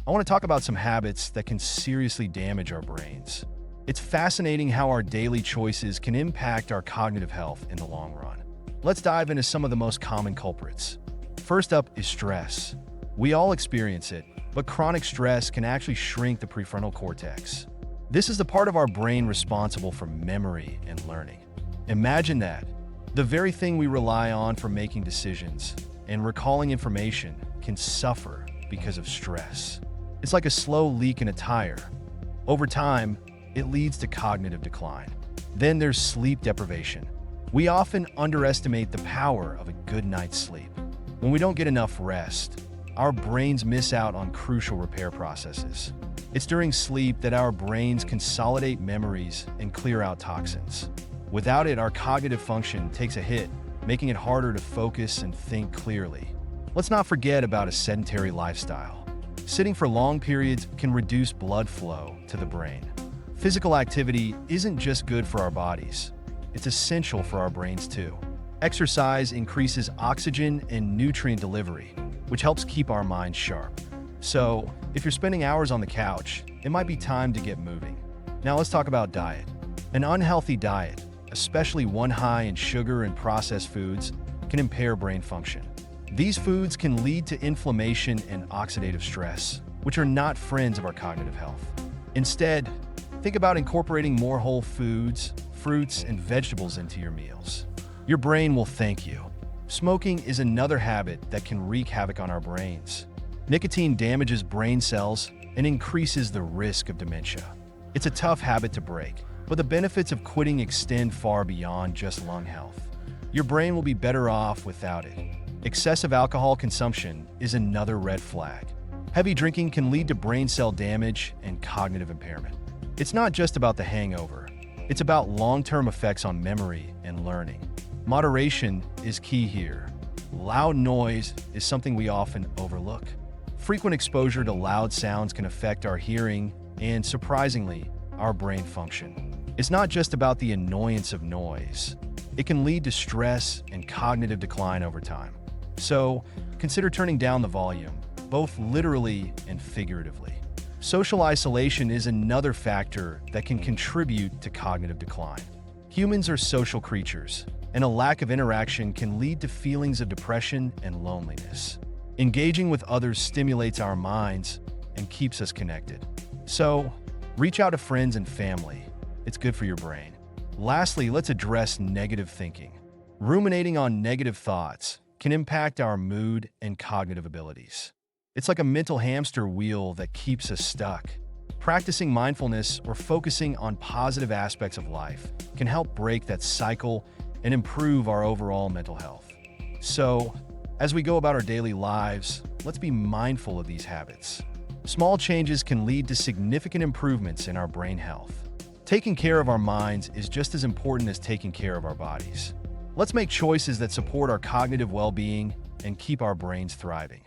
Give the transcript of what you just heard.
I want to talk about some habits that can seriously damage our brains. It's fascinating how our daily choices can impact our cognitive health in the long run. Let's dive into some of the most common culprits. First up is stress. We all experience it, but chronic stress can actually shrink the prefrontal cortex. This is the part of our brain responsible for memory and learning. Imagine that. The very thing we rely on for making decisions and recalling information can suffer because of stress. It's like a slow leak in a tire. Over time, it leads to cognitive decline. Then there's sleep deprivation. We often underestimate the power of a good night's sleep. When we don't get enough rest, our brains miss out on crucial repair processes. It's during sleep that our brains consolidate memories and clear out toxins. Without it, our cognitive function takes a hit, making it harder to focus and think clearly. Let's not forget about a sedentary lifestyle. Sitting for long periods can reduce blood flow to the brain. Physical activity isn't just good for our bodies. It's essential for our brains too. Exercise increases oxygen and nutrient delivery, which helps keep our minds sharp. So, if you're spending hours on the couch, it might be time to get moving. Now let's talk about diet. An unhealthy diet, especially one high in sugar and processed foods, can impair brain function. These foods can lead to inflammation and oxidative stress, which are not friends of our cognitive health. Instead, think about incorporating more whole foods, fruits, and vegetables into your meals. Your brain will thank you. Smoking is another habit that can wreak havoc on our brains. Nicotine damages brain cells and increases the risk of dementia. It's a tough habit to break, but the benefits of quitting extend far beyond just lung health. Your brain will be better off without it. Excessive alcohol consumption is another red flag. Heavy drinking can lead to brain cell damage and cognitive impairment. It's not just about the hangover. It's about long-term effects on memory and learning. Moderation is key here. Loud noise is something we often overlook. Frequent exposure to loud sounds can affect our hearing and, surprisingly, our brain function. It's not just about the annoyance of noise. It can lead to stress and cognitive decline over time. So, consider turning down the volume, both literally and figuratively. Social isolation is another factor that can contribute to cognitive decline. Humans are social creatures, and a lack of interaction can lead to feelings of depression and loneliness. Engaging with others stimulates our minds and keeps us connected. So, reach out to friends and family. It's good for your brain. Lastly, let's address negative thinking. Ruminating on negative thoughts can impact our mood and cognitive abilities. It's like a mental hamster wheel that keeps us stuck. Practicing mindfulness or focusing on positive aspects of life can help break that cycle and improve our overall mental health. So, as we go about our daily lives, let's be mindful of these habits. Small changes can lead to significant improvements in our brain health. Taking care of our minds is just as important as taking care of our bodies. Let's make choices that support our cognitive well-being and keep our brains thriving.